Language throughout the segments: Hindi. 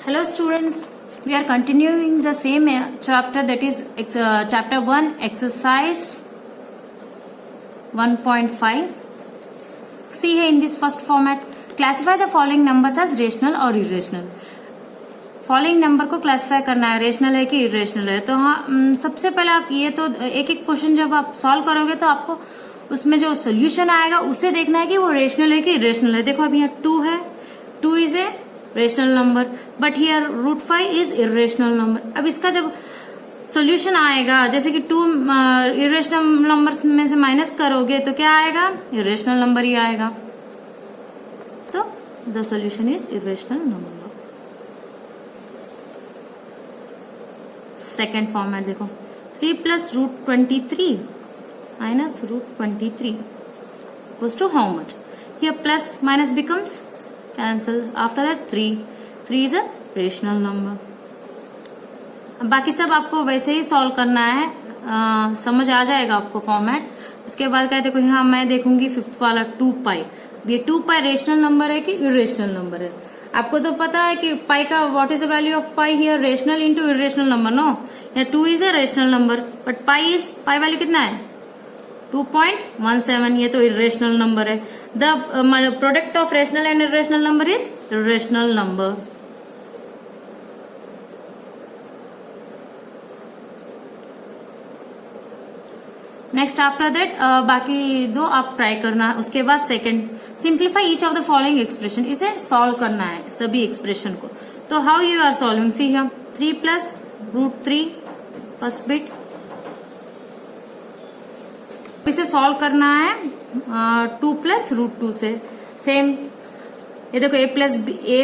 Hello students, we are continuing the same chapter, that is chapter 1 exercise 1.5. See here in this first format, classify the following numbers as rational or irrational. Following number को क्लासिफाई करना है, रेशनल है कि इरेशनल है. तो हाँ, सबसे पहले आप ये तो एक एक क्वेश्चन जब आप सॉल्व करोगे तो आपको उसमें जो सोल्यूशन आएगा उसे देखना है कि वो रेशनल है कि इरेशनल है. देखो अभी यहाँ 2 है, 2 is a rational number but here √5 is irrational number. अब इसका जब सोल्यूशन आएगा, जैसे कि 2 इरेशनल नंबर में से माइनस करोगे तो क्या आएगा, इरेशनल नंबर ही आएगा. तो the solution is irrational number. Second format देखो, 3 plus √23 minus √23 equals to how much. Here plus minus becomes cancel. After that 3 is a rational number. बाकी सब आपको वैसे ही सॉल्व करना है, समझ आ जाएगा आपको फॉर्मेट. उसके बाद क्या देखो, यहाँ मैं देखूंगी फिफ्थ वाला 2π. ये 2π रेशनल नंबर है कि इरेशनल नंबर है. आपको तो पता है कि पाई का what is the value of pi here, rational into irrational number. No, यहाँ 2 is a rational number but pi value कितना है, 2.17. ये तो इरेशनल नंबर है. The product of rational and irrational number is rational number. Next after that बाकी दो आप ट्राई करना है. उसके बाद second, simplify each of the following expression. इसे सॉल्व करना है सभी एक्सप्रेशन को. तो how you are solving, see here 3 plus √3 first bit. इसे सॉल्व करना है 2 प्लस √2 से. सेम ये देखो a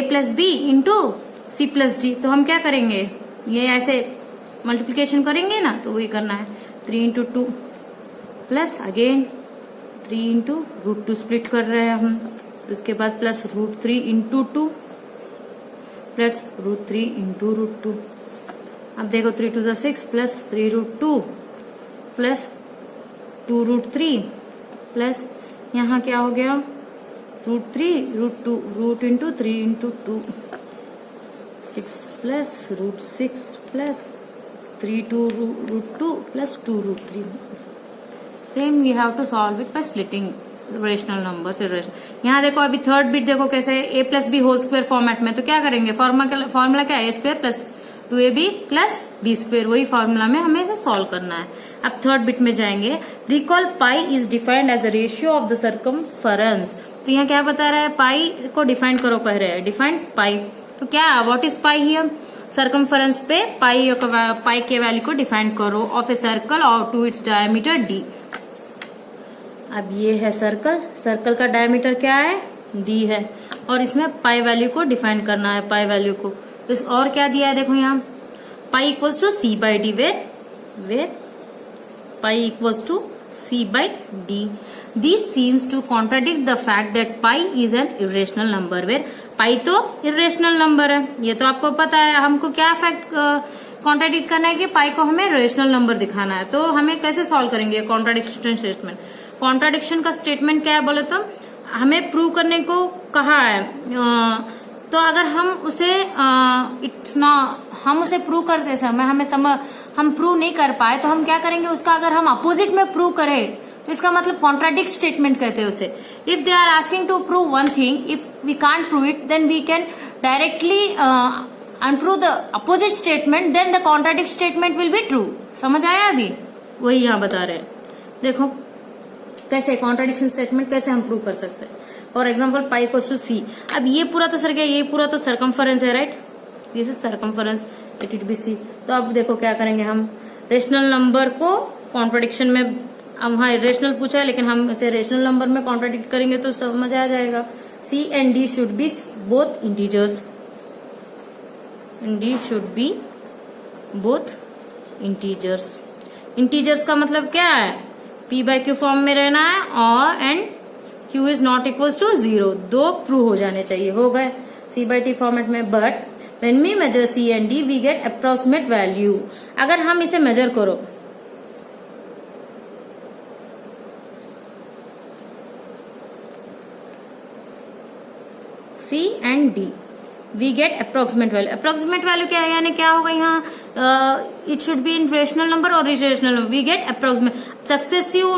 plus B into C plus D. तो हम क्या करेंगे, ये ऐसे मल्टीप्लीकेशन करेंगे ना, तो वही करना है. 3 into 2 plus again 3 into √2 split कर रहे हैं हम. उसके बाद प्लस √3 इंटू 2 प्लस √3 इंटू √2. अब देखो 3 2 जा 6 प्लस 3 √2 प्लस 2 √3 प्लस यहाँ क्या हो गया, √3 √2 root into 3 into 2 6 plus √6 plus 3 2 √2 plus 2 √3. Same we have to solve it by splitting rational numbers. यहाँ देखो अभी थर्ड बिट देखो कैसे, a plus B whole square format में. तो क्या करेंगे, फॉर्मूला क्या है, a square plus 2ab plus b square. वही फॉर्मूला में हमें इसे सॉल्व करना है. अब थर्ड बिट में जाएंगे. Recall pi is defined as a ratio of the circumference. तो यहाँ क्या बता रहा है, पाई को डिफाइन करो कह रहे हैं. डिफाइंड पाई, तो क्या what is pi here, circumference पे पाई के वैल्यू को डिफाइन करो ऑफ ए सर्कल और टू इट्स डायमीटर d. अब ये है सर्कल का डायमीटर क्या है, d है, और इसमें पाई वैल्यू को डिफाइन करना है, पाई वैल्यू को. तो और क्या दिया है देखो, यहाँ pi equals to c by D, where pi equals to c by D. This seems to contradict the fact that pi is an irrational number, where pi तो इरेशनल नंबर है. ये तो आपको पता है. हमको क्या फैक्ट कॉन्ट्राडिक्ट करना है कि पाई को हमें रेशनल नंबर दिखाना है. तो हमें कैसे सॉल्व करेंगे कॉन्ट्राडिक्शन स्टेटमेंट. कॉन्ट्राडिक्शन का स्टेटमेंट क्या है बोले तो, हमें प्रूव करने को कहा है. तो अगर हम उसे हम उसे प्रूव करते समय हम प्रूव नहीं कर पाए तो हम क्या करेंगे, उसका अगर हम अपोजिट में प्रूव करें तो इसका मतलब कॉन्ट्राडिक्ट स्टेटमेंट कहते हैं उसे. If they are asking to prove one thing, if we can't prove it, then we can directly unprove the opposite statement, then the contradict statement will be true. समझ आया अभी, वही यहाँ बता रहे हैं. देखो कैसे कॉन्ट्राडिक्शन स्टेटमेंट कैसे हम प्रूव कर सकते हैं. For example pi equals to c. अब ये पूरा तो सर क्या, ये पूरा तो सर्कमफरेंस है, right. This is circumference, let it be c. तो अब देखो क्या करेंगे, हम रेशनल नंबर को कॉन्ट्राडिक्शन में, अब वहाँ रेशनल पूछा है लेकिन हम इसे रेशनल नंबर में कॉन्ट्राडिक्ट करेंगे तो समझ आ जाएगा. c and d should be both integers, d should be both integers. Integers का मतलब क्या है, p बाय q फॉर्म में रहना है और and q is not equals to 0. 2 prove हो जाने चाहिए, हो गए c बाय t फॉर्मेट में. But when we measure c and d we get approximate value. अगर हम इसे मेजर करो, C and D. We get approximate value. Approximate value क्या है, यानी क्या होगा यहाँ, it should be in rational number और irrational number. We get approximate. Successive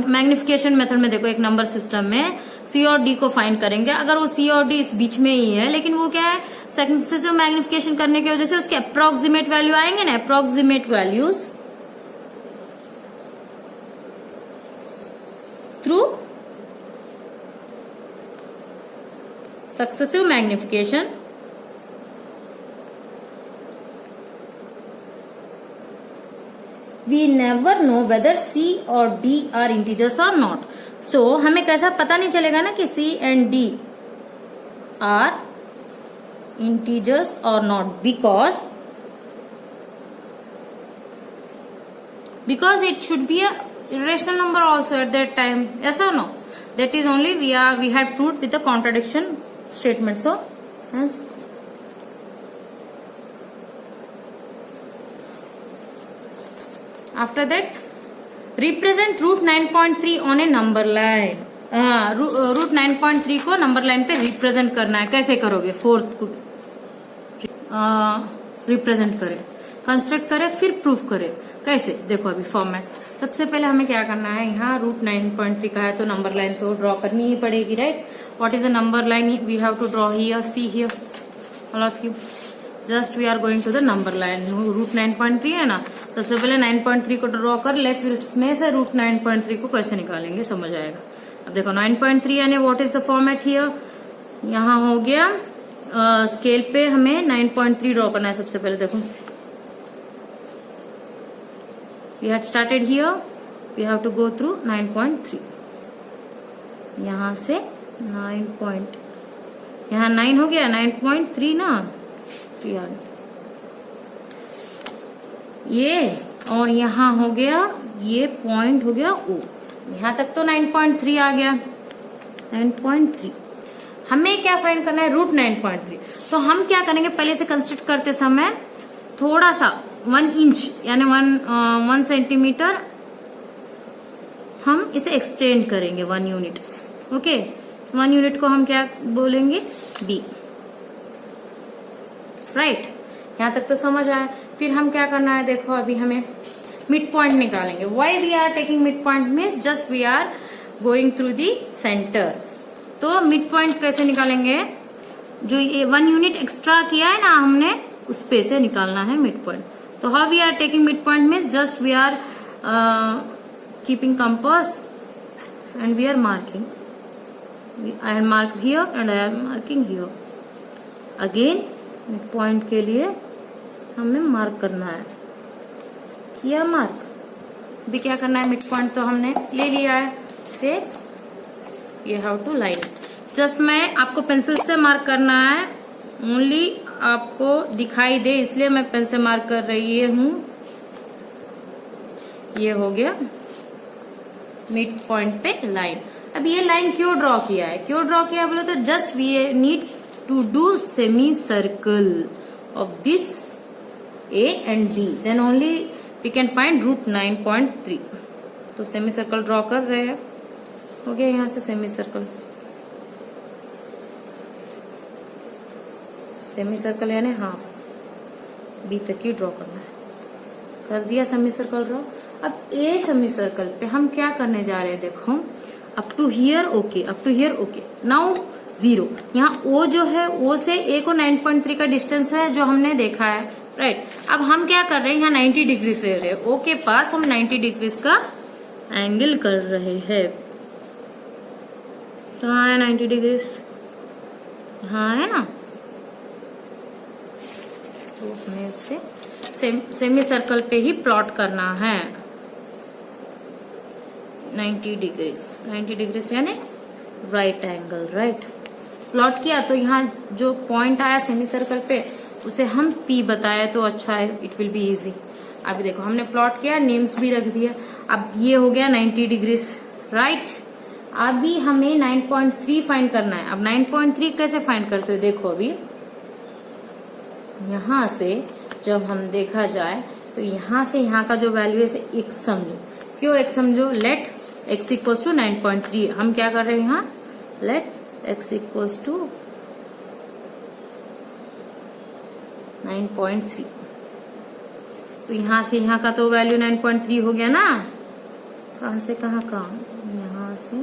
magnification method में देखो, एक नंबर सिस्टम में सी और डी को फाइंड करेंगे। अगर वो सी और डी इस बीच में ही है, लेकिन वो क्या है, सक्सेसिव मैग्निफिकेशन करने की वजह से उसके अप्रोक्सीमेट वैल्यू आएंगे ना, approximate values through successive magnification we never know whether C और D are integers or not. So हमें कैसा पता नहीं चलेगा ना कि C and D are integers or not, because it should be a irrational number also at that time. Yes or no? That is only we had proved with the contradiction statement. So hence after that represent root 9.3 on a number line. Root 9.3 को नंबर लाइन पे रिप्रेजेंट करना है। कैसे करोगे, फोर्थ को रिप्रेजेंट करे, कंस्ट्रक्ट करे, फिर प्रूफ करे। कैसे, देखो अभी फॉर्मेट। सबसे पहले हमें क्या करना है, यहाँ रूट 9.3 का है तो नंबर लाइन तो ड्रॉ करनी ही पड़ेगी, right. What is the number line we have to draw here, see here all of you, just we are going to the number line. Root 9.3 है ना, सबसे पहले 9.3 को ड्रॉ कर ले, फिर उसमें से रूट 9.3 को कैसे निकालेंगे समझ आएगा। अब देखो 9.3 यानी what is the format here, यहाँ हो गया स्केल पे हमें 9.3 ड्रॉ करना है। सबसे पहले देखो we had started here, we have to go through 9.3, यहाँ से 9 यहाँ 9 हो गया, 9.3 ना 3 ये, और यहाँ हो गया ये पॉइंट हो गया O, यहाँ तक तो 9.3 आ गया। 9.3 हमें क्या फाइंड करना है, रूट 9.3। तो हम क्या करेंगे, पहले से कंस्ट्रक्ट करते समय थोड़ा सा 1 इंच यानी 1 सेंटीमीटर हम इसे एक्सटेंड करेंगे, 1 यूनिट। ओके, 1 यूनिट को हम क्या बोलेंगे, B, राइट। यहां तक तो समझ आया। फिर हम क्या करना है, देखो अभी हमें मिड पॉइंट निकालेंगे। Why we are taking mid point means just we are going through the centre. तो मिड पॉइंट कैसे निकालेंगे, जो ये 1 यूनिट एक्स्ट्रा किया है ना हमने, उस पे से निकालना है मिड पॉइंट। तो how we are taking mid point means just we are keeping compass and we are marking, I am mark here and I am marking here. Again mid point के लिए हमें मार्क करना है, किया मार्क। अभी क्या करना है, मिड पॉइंट तो हमने ले लिया है, say you have to line. Just मैं आपको पेंसिल से मार्क करना है, ओनली आपको दिखाई दे इसलिए मैं पेन से मार्क कर रही हूं। ये हो गया मिड पॉइंट पे लाइन। अब ये लाइन क्यों ड्रॉ किया है, क्यों ड्रॉ किया बोले तो just we need to do semi circle of this A and B, then only we can find root 9.3। तो सेमी सर्कल ड्रॉ कर रहे हैं, हो गया यहाँ से सेमी सर्कल। सेमी सर्कल यानी हाफ, B तक ही ड्रॉ करना है, कर दिया सेमी सर्कल ड्रॉ। अब A सेमी सर्कल पे हम क्या करने जा रहे हैं, देखो up to here okay, up to here okay, now 0। यहाँ O जो है, O से A को 9.3 का डिस्टेंस है जो हमने देखा है, राइट। अब हम क्या कर रहे हैं, यहाँ 90 डिग्री से रहे, O के पास हम 90 डिग्री का एंगल कर रहे हैं। कहाँ है 90 डिग्री, हाँ है ना। तो हमें उससे सेमी सर्कल पे ही प्लॉट करना है 90 डिग्री, 90 डिग्री यानी राइट एंगल, राइट। प्लॉट किया तो यहाँ जो पॉइंट आया सेमी सर्कल पे उसे हम P बताया तो अच्छा है, इट विल बी इजी। अभी देखो हमने प्लॉट किया, नेम्स भी रख दिया। अब ये हो गया 90 डिग्री, राइट। अभी हमें 9.3 फाइंड करना है। अब 9.3 कैसे फाइंड करते हो, देखो अभी यहां से जब हम देखा जाए तो यहां से यहाँ का जो वैल्यू है x समझो। क्यों x समझो, लेट x इक्वल्स टू 9.3। हम क्या कर रहे हैं यहाँ, लेट x इक्वल्स टू 9.3। तो यहाँ से यहाँ का तो वैल्यू 9.3 हो गया ना, कहाँ से कहाँ का, यहाँ से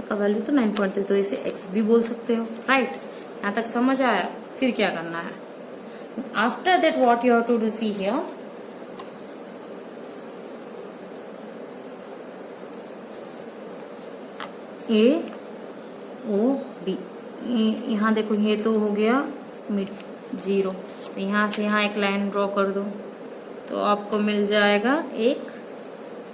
का वैल्यू तो 9.3, तो इसे x भी बोल सकते हो, राइट। यहाँ तक समझ आया। फिर क्या करना है, after that what you have to do, see here, A O B, यहाँ देखो ये तो हो गया मिड 0, तो यहाँ से यहाँ एक लाइन ड्रॉ कर दो, तो आपको मिल जाएगा एक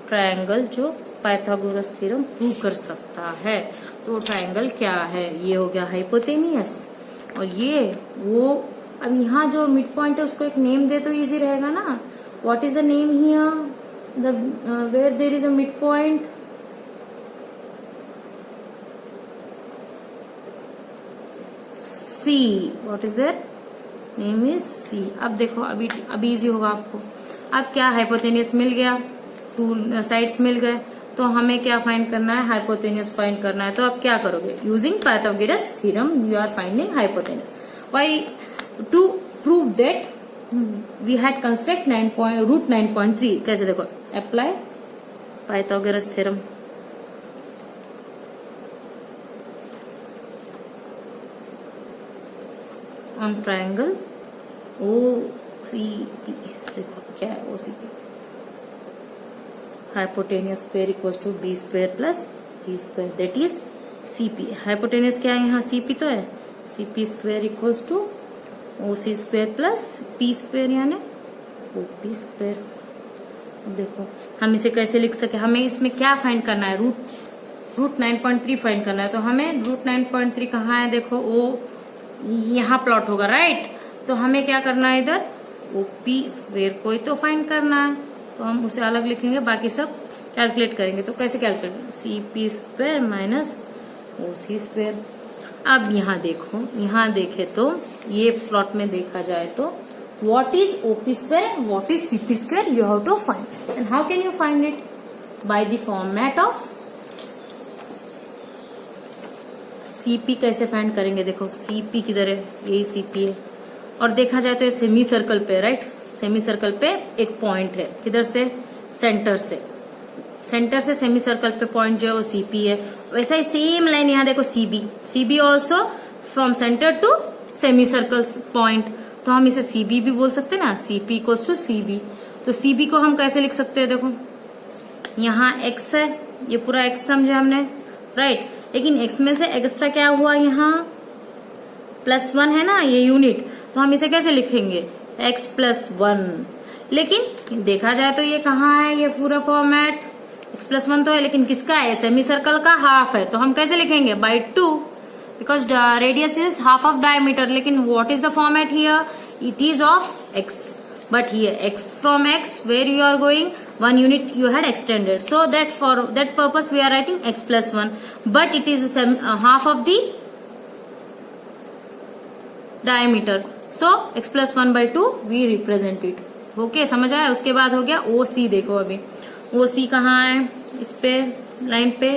ट्रायंगल जो पाइथागोरस थ्योरम प्रूव कर सकता है। तो ट्रायंगल क्या है, ये हो गया हाइपोटेनियस, और ये वो, अब यहाँ जो मिड पॉइंट है उसको एक नेम दे तो इजी रहेगा ना। What is the name here, the where there is a mid point, C, what is that, name is C। अब देखो अभी इजी होगा आपको। अब क्या, हाइपोटेनियस मिल गया, टू साइड्स मिल गए, तो हमें क्या फाइंड करना है, हाइपोटेनियस फाइंड करना है। तो आप क्या करोगे, using Pythagoras theorem you are finding hypotenuse. Why, to prove that we had construct root 9.3। कैसे, देखो, apply Pythagoras theorem, on triangle OCP। देखो क्या है OCP, hypotenuse square equals to B square plus T square, that is CP। Hypotenuse क्या है यहाँ, CP तो है, CP square equals to OC square plus P square यानी OP स्क्वायर। देखो हम इसे कैसे लिख सके, हमें इसमें क्या फाइंड करना है, रूट 9.3 फाइंड करना है। तो हमें रूट 9.3 कहाँ है, देखो वो यहाँ प्लॉट होगा, राइट। तो हमें क्या करना है, इधर OP स्क्वायर को ही तो फाइंड करना है, तो हम उसे अलग लिखेंगे, बाकी सब कैलकुलेट करेंगे। तो कैसे calculate, CP square minus OC square. अब यहाँ देखो, यहाँ देखे तो ये प्लॉट में देखा जाए तो what is OP square and what is CP square you have to find. And how can you find it, by the format of CP। कैसे फाइंड करेंगे, देखो CP किधर है, यही CP है, और देखा जाए तो सेमी सर्कल पे, राइट, सेमी सर्कल पे एक पॉइंट है, किधर से, सेंटर से सेमी सर्कल पे पॉइंट जो है वो CP है। वैसा ही सेम लाइन यहाँ देखो CB also from centre to semi circle point, तो हम इसे CB भी बोल सकते हैं ना, CP इक्वल्स टू CB। तो CB को हम कैसे लिख सकते हैं, देखो यहाँ x है, ये पूरा x समझा हमने, राइट, लेकिन x में से एक्स्ट्रा क्या हुआ, यहाँ +1 है ना, ये यूनिट, तो हम इसे कैसे लिखेंगे, x +1। लेकिन देखा जाए तो ये कहाँ है, ये पूरा फॉर्मेट x +1 तो है, लेकिन किसका है, सेमी सर्कल का हाफ है, तो हम कैसे लिखेंगे, by 2, because radius is half of diameter. लेकिन what is the format here, it is of x, but here x from x where you are going 1 unit you had extended, so that for that purpose we are writing x +1, but it is half of the diameter, so x +1/2 we represent it। Okay, समझ आया। उसके बाद हो गया OC। देखो अभी OC कहाँ है, इस पे लाइन पे,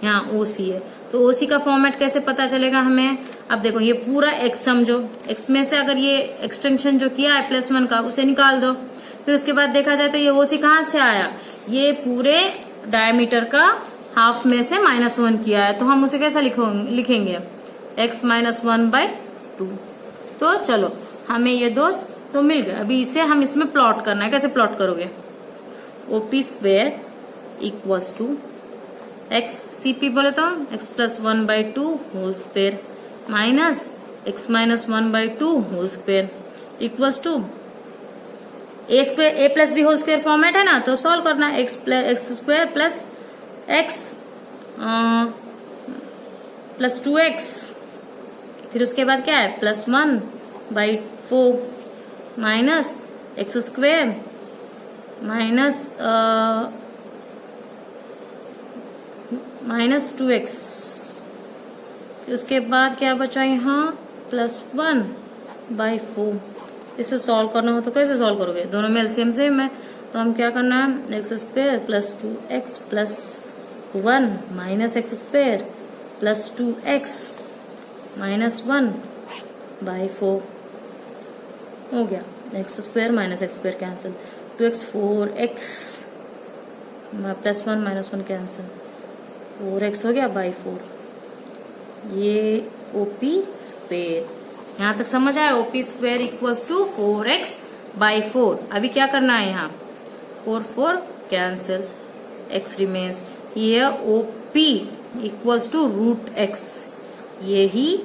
यहाँ OC है, तो OC का फॉर्मेट कैसे पता चलेगा हमें। अब देखो ये पूरा x समझो, x में से अगर ये एक्सटेंशन जो किया है +1 का उसे निकाल दो, फिर उसके बाद देखा जाए तो ये OC कहाँ से आया, ये पूरे डायमीटर का हाफ में से -1 किया है, तो हम उसे कैसा लिखेंगे, x -1/2। तो चलो हमें ये दो तो मिल गए। अभी इसे हम इसमें प्लॉट करना है, कैसे प्लॉट करोगे, OP square equals to x, CP बोले तो x +1/2 whole square minus x -1/2 whole square equals to a + b whole square format है ना, तो सॉल्व करना है, x square plus x plus 2x, फिर उसके बाद क्या है, +1/4 minus x square minus 2x, फिर उसके बाद क्या बचा यहाँ, +1/4। इसे सॉल्व करना हो तो कैसे सॉल्व करोगे, दोनों में एलसीएम सेम है, तो हम क्या करना है, x square plus 2x plus 1 minus x square plus 2x minus 1/4। हो गया x square minus x square cancel, 2x 4x +1 -1 cancel, 4x हो गया बाई 4, ये OP स्क्वायर। यहाँ तक समझ आया? OP square equals to 4x by 4। अभी क्या करना है यहाँ, 4 4 कैंसिल, x रिमेन्स। ये OP इक्वल्स टू √x, ये ही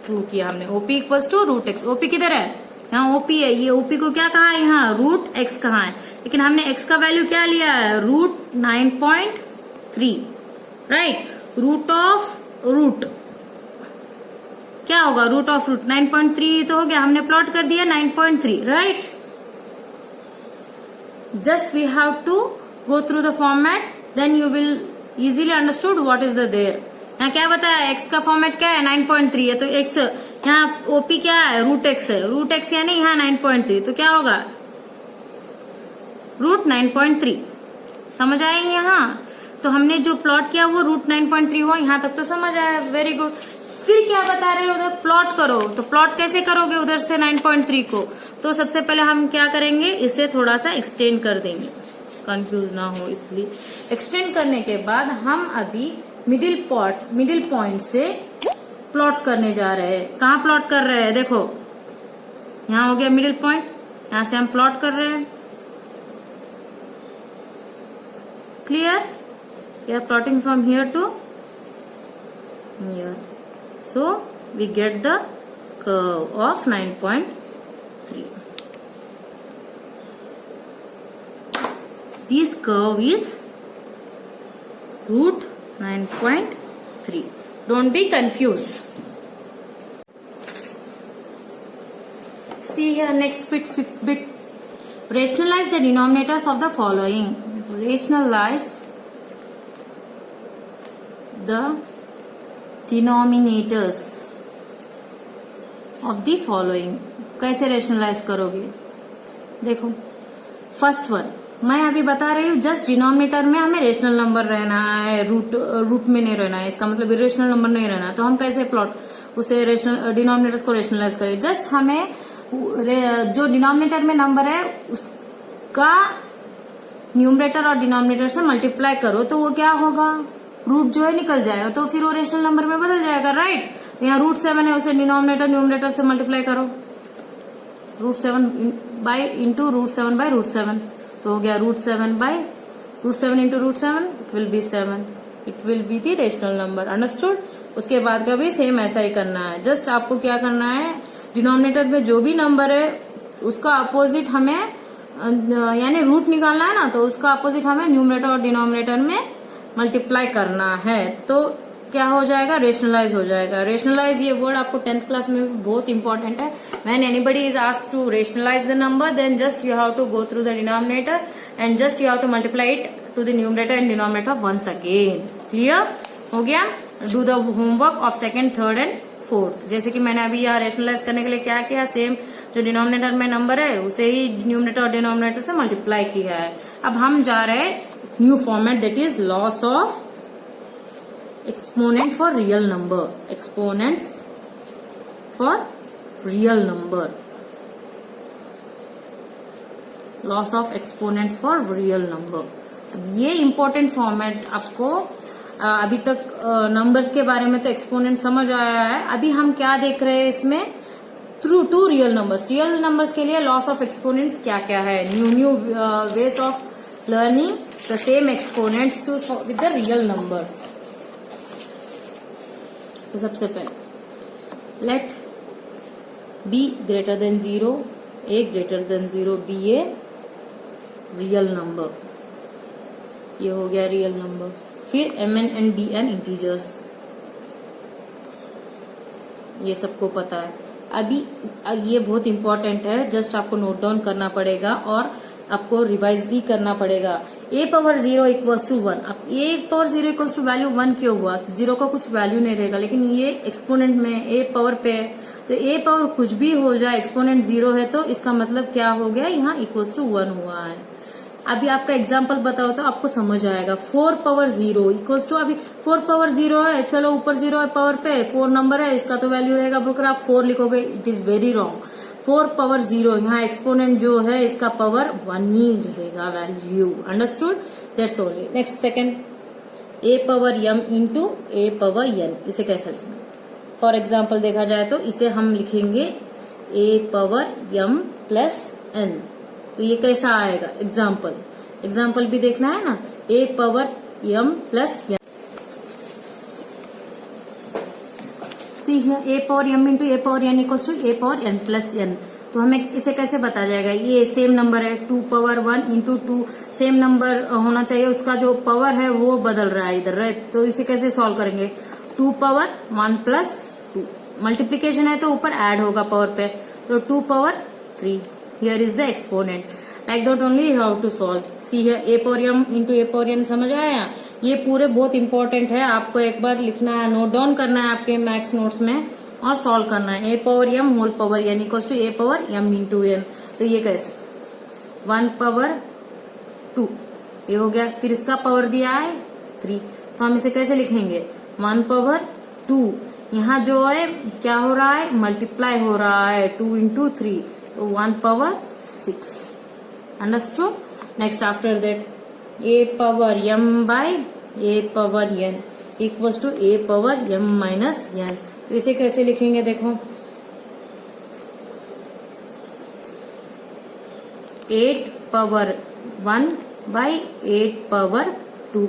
प्रूव किया हमने। OP equals to √x। OP किधर है? यहाँ OP है, ये OP को क्या कहा है यहाँ, √x कहा है, लेकिन हमने x का वैल्यू क्या लिया है, √9.3, राइट। रूट ऑफ रूट क्या होगा, रूट ऑफ रूट 9.3 तो हो गया, हमने प्लॉट कर दिया 9.3, right. Just we have to go through the format, then you will easily understood what is the there. यहाँ क्या बताया, x का फॉर्मेट क्या है, 9.3 है, तो x यहाँ OP क्या है, √x है, √x यानी यहाँ 9.3, तो क्या होगा, √9.3। समझ आए यहाँ? तो हमने जो प्लॉट किया वो √9.3 हुआ, यहाँ तक तो समझ आया, वेरी गुड। फिर क्या बता रहे हो, उधर प्लॉट करो, तो प्लॉट कैसे करोगे उधर से 9.3 को, तो सबसे पहले हम क्या करेंगे, इसे थोड़ा सा एक्सटेंड कर देंगे, कंफ्यूज ना हो इसलिए। एक्सटेंड करने के बाद हम अभी मिडिल पॉइंट से प्लॉट करने जा रहे हैं। कहाँ प्लॉट कर रहे हैं, देखो यहाँ हो गया मिडिल पॉइंट, यहाँ से हम प्लॉट कर रहे हैं, clear. We are plotting from here to here, so we get the curve of 9.3. This curve is √9.3. Don't be confused. See here, next bit. Rationalize the denominators of the following. Rationalize the denominators of the following. कैसे रेशनलाइज करोगे, देखो फर्स्ट वन मैं अभी बता रही हूँ, जस्ट डिनोमिनेटर में हमें रेशनल नंबर रहना है, रूट में नहीं रहना है, इसका मतलब इरेशनल नंबर नहीं रहना। तो हम कैसे प्लॉट उसे रेशनल डिनोमिनेटर्स को रेशनलाइज करें, जस्ट हमें जो डिनोमिनेटर में नंबर है उसका न्यूमरेटर और डिनोमिनेटर से मल्टीप्लाई करो, तो वो क्या होगा, रूट जो है निकल जाएगा, तो फिर वो रेशनल नंबर में बदल जाएगा, राइट। तो यहाँ √7 है, उसे डिनोमिनेटर न्यूमरेटर से मल्टीप्लाई करो, √7 बाई इंटू √7 बाई √7, तो हो गया √7 into √7, it will be 7, it will be the rational number, understood. उसके बाद का भी सेम ऐसा ही करना है, जस्ट आपको क्या करना है, डिनोमिनेटर में जो भी नंबर है उसका अपोजिट हमें यानी रूट निकालना है ना, तो उसका अपोजिट हमें न्यूमरेटर और डिनोमिनेटर में मल्टीप्लाई करना है, तो क्या हो जाएगा, रेशनलाइज हो जाएगा। रेशनलाइज ये वर्ड आपको 10th क्लास में भी बहुत इंपॉर्टेंट है। When anybody is asked to rationalise the number, then just you have to go through the denominator and just you have to multiply it to the numerator and denominator once again. Clear हो गया? Do the homework of second, third and fourth. जैसे कि मैंने अभी यहाँ रेशनलाइज करने के लिए क्या किया, सेम जो डिनोमिनेटर में नंबर है उसे ही न्यूमरेटर और डिनोमिनेटर से मल्टीप्लाई किया है। अब हम जा रहे हैं new format, that is loss of exponent for real number, exponents for real number, loss of exponents for real number। अब ये important फॉर्मेट आपको अभी तक नंबर्स के बारे में तो एक्सपोनेंट समझ आया है। अभी हम क्या देख रहे हैं इसमें, through to real numbers. Real numbers के लिए लॉस ऑफ एक्सपोनेंट्स क्या क्या है, new ways of learning the same exponents to with the real numbers. तो सबसे पहले let b greater than 0, a greater than 0 be a real number, ये हो गया रियल नंबर। फिर mn एंड bn इंटीजर्स, ये सबको पता है। अभी ये बहुत इंपॉर्टेंट है, जस्ट आपको नोट डाउन करना पड़ेगा और आपको रिवाइज भी करना पड़ेगा। a power 0 equals to 1। अब a power 0 equals to value 1 क्यों हुआ, 0 का कुछ वैल्यू नहीं रहेगा, लेकिन ये एक्सपोनेंट में a पावर पे है, तो a पावर कुछ भी हो जाए, एक्सपोनेंट 0 है, तो इसका मतलब क्या हो गया, यहाँ इक्वल्स टू 1 हुआ है। अभी आपका एग्जाम्पल बताओ तो आपको समझ आएगा। 4 पावर 0 इक्वल्स टू, अभी 4 पावर 0 है, चलो ऊपर 0 है पावर पे, 4 नंबर है, इसका तो वैल्यू रहेगा, बोलकर आप 4 लिखोगे, it is very wrong. 4 power 0, यहाँ एक्सपोनेंट जो है इसका पावर 1 ही रहेगा value. Understood? That's only. Next second, a power m into a power n, इसे कैसे लिखना? फॉर एग्जाम्पल देखा जाए तो इसे हम लिखेंगे a power m plus n। तो ये कैसा आएगा? एग्जाम्पल भी देखना है ना, a power m plus n। See है a power m into a power n equal to a power n plus n। तो हमें इसे कैसे पता जाएगा? ये सेम नंबर है, 2 पावर 1 इंटू 2 सेम नंबर होना चाहिए, उसका जो पावर है वो बदल रहा है इधर, राइट? तो इसे कैसे सॉल्व करेंगे? 2 पावर 1 प्लस 2, मल्टीप्लीकेशन है तो ऊपर ऐड होगा पावर पे, तो 2 power 3। Here is the exponent. Like that only how to solve. See है a power m into a power n। समझ आया? ये पूरे बहुत इंपॉर्टेंट है, आपको एक बार लिखना है, नोट डाउन करना है आपके मैथ्स नोट्स में और सॉल्व करना है। a power m whole power n equal to a power m into n। तो ये कैसे? 1 पावर 2 ये हो गया, फिर इसका पावर दिया है 3, तो हम इसे कैसे लिखेंगे? 1 पावर 2, यहाँ जो है क्या हो रहा है? मल्टीप्लाई हो रहा है, 2 इंटू 3, तो 1 power 6। Understood? Next after that a power m by a power n equals to a power m minus n। तो इसे कैसे लिखेंगे? देखो 8 पावर 1 बाई 8 पावर 2,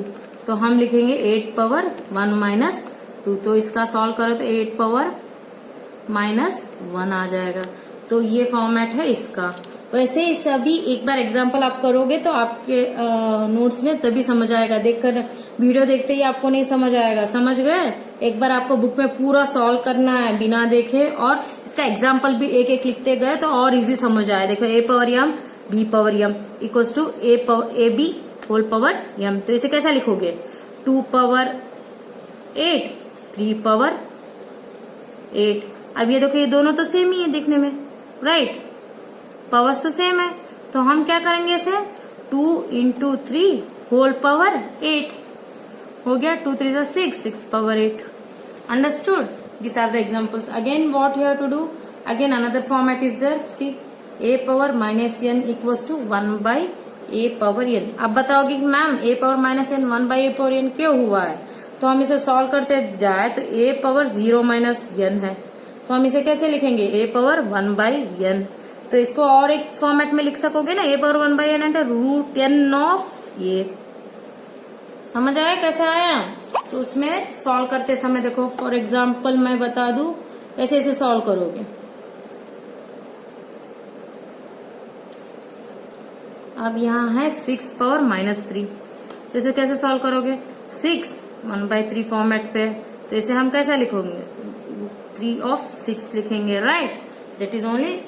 तो हम लिखेंगे 8 पावर 1 माइनस 2। तो इसका सॉल्व करो तो 8 पावर माइनस 1 आ जाएगा। तो ये फॉर्मेट है इसका। वैसे ही सभी एक बार एग्जाम्पल आप करोगे तो आपके नोट्स में तभी समझ आएगा, देखकर वीडियो देखते ही आपको नहीं समझ आएगा। समझ गए? एक बार आपको बुक में पूरा सॉल्व करना है बिना देखे, और इसका एग्जाम्पल भी एक एक लिखते गए तो और इजी समझ आए। देखो a power m b power m equals to a b whole power m। तो इसे कैसा लिखोगे? 2 पावर 8 3 पावर 8। अब ये देखो, ये दोनों तो सेम ही है दिखने में, राइट? पावर्स तो सेम है, तो हम क्या करेंगे इसे? 2 इंटू 3 होल पावर 8 हो गया, 2 3 6, 6 power 8। Understood? This are the examples. Again what you have to do? Again another format is there. See a power minus n equals to 1 by a power n। अब बताओगे कि ma'am a power minus n 1 by a power n क्यों हुआ है? तो हम इसे सॉल्व करते जाए तो a पावर 0 माइनस n है, तो हम इसे कैसे लिखेंगे? a power 1 by n। तो इसको और एक फॉर्मेट में लिख सकोगे ना, a power 1 by n and root n of a। समझ आया कैसे आया? तो उसमें सॉल्व करते समय देखो, फॉर एग्जाम्पल मैं बता दूं कैसे इसे सॉल्व करोगे। अब यहाँ है 6 पावर माइनस 3, तो इसे कैसे सॉल्व करोगे? 6 1 बाई 3 फॉर्मेट पे, तो इसे हम कैसा लिखोगे? 3 ऑफ 6 लिखेंगे, right? That is only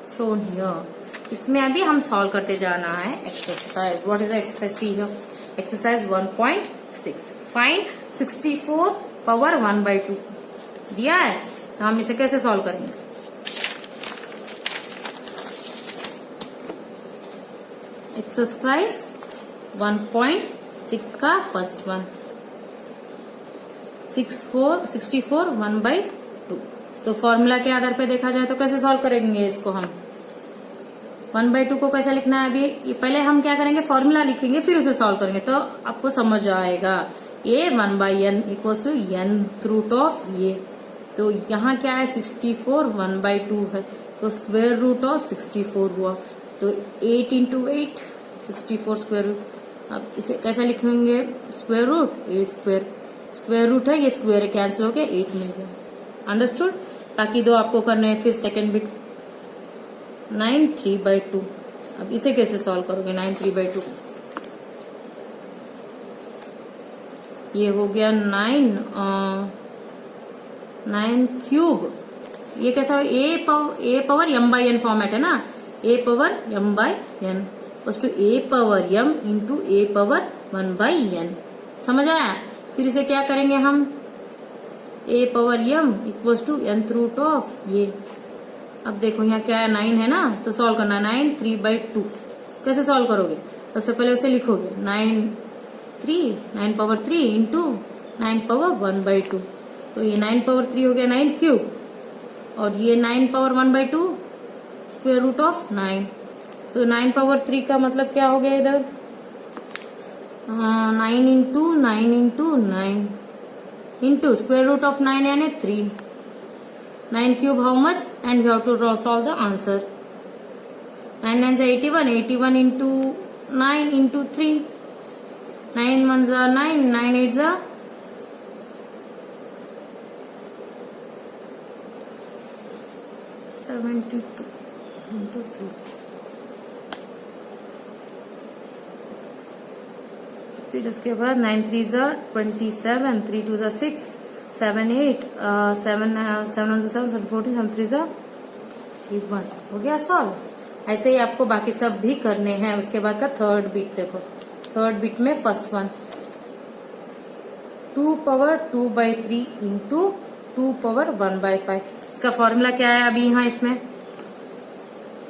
shown here। इसमें अभी हम सॉल्व करते जाना है exercise. What is exercise? See here exercise 1.6 find 64 power 1 by 2 दिया है, तो हम इसे कैसे सॉल्व करेंगे? एक्सरसाइज 1.6 का फर्स्ट वन, 64 1 बाई 2। तो फॉर्मूला के आधार पे देखा जाए तो कैसे सॉल्व करेंगे इसको? हम 1 बाई 2 को कैसे लिखना है? अभी पहले हम क्या करेंगे? फॉर्मूला लिखेंगे, फिर उसे सॉल्व करेंगे, तो आपको समझ आएगा। a 1 by n equals to n root of ये। तो यहाँ क्या है? 64 1 बाई 2 है, तो स्क्वायर रूट ऑफ 64 हुआ, तो 8 इंटू 8 64 स्क्वायर रूट। अब इसे कैसे लिखेंगे? स्क्वायर रूट 8 स्क्वायर रूट है, ये स्क्वायर है, कैंसिल हो गया, 8 मिल गया। अंडरस्टूड? बाकी दो आपको करने हैं। फिर सेकेंड बिट 9 3 बाई 2। अब इसे कैसे सॉल्व करोगे? 9 3 बाई 2 ये हो गया 9 क्यूब। ये कैसा हो? a power m by n format है ना, a power m by n plus to a power m into a power 1 by n। समझ आया? फिर इसे क्या करेंगे हम? a power m equals to nth root of ये। अब देखो यहाँ क्या है? 9 है ना, तो सॉल्व करना है। 9 3 बाई 2 कैसे सॉल्व करोगे? सबसे पहले उसे लिखोगे 9 पावर 3 इंटू 9 पावर 1 बाई 2। तो ये 9 पावर 3 हो गया 9 क्यूब, और ये 9 power 1 by 2 square root of 9। तो 9 पावर 3 का मतलब क्या हो गया इधर, 9 into 9 into 9 into square root of 9 यानी 3। 9 cube how much, and you have to solve the answer. 9 9 से 81, 81 इंटू 9 इंटू 3, 9 1 जा 9, 9 8 जा 72 इंटू 3। फिर उसके बाद 9 3 जा 27, 3 2 जा 6, 7 8, 7 7 1 जा 7, 7 40, 7 3 जा 1। हो गया सॉल्व। ऐसे ही आपको बाकी सब भी करने हैं। उसके बाद का थर्ड बिट देखो, थर्ड बिट में first one 2 power 2/3 into 2 power 1/5। इसका फॉर्मूला क्या है अभी यहाँ इसमें,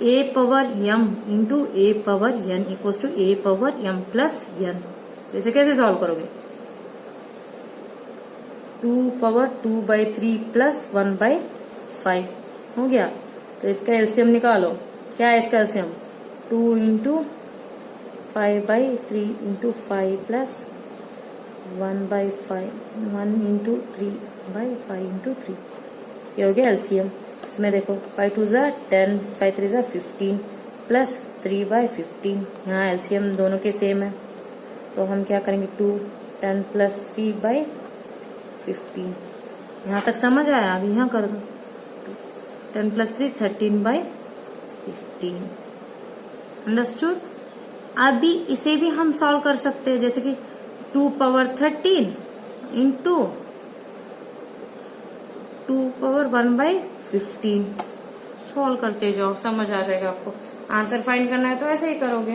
a power m into a power n equals to a power m plus n। तो इसे कैसे सॉल्व करोगे, 2 पावर 2/3 प्लस 1/5 हो गया। तो इसका एलसीएम निकालो, क्या है इसका LCM, 2 into 5/3 into 5 plus 1/5, 1 into 3/5 into 3, ये हो गया एलसीएम। इसमें देखो 5 2 जा 10, 5 3 जा 15 प्लस 3/15। यहाँ एलसीएम दोनों के सेम है, तो हम क्या करेंगे 2 10 प्लस 3/15। यहाँ तक समझ आया, अभी यहाँ कर दो 10 प्लस 3 13/15। अंडरस्टूड। अभी इसे भी हम सॉल्व कर सकते हैं, जैसे कि 2 पावर 13 इंटू 2 पावर 1/15 सॉल्व करते जाओ, समझ आ जाएगा आपको। आंसर फाइंड करना है तो ऐसे ही करोगे।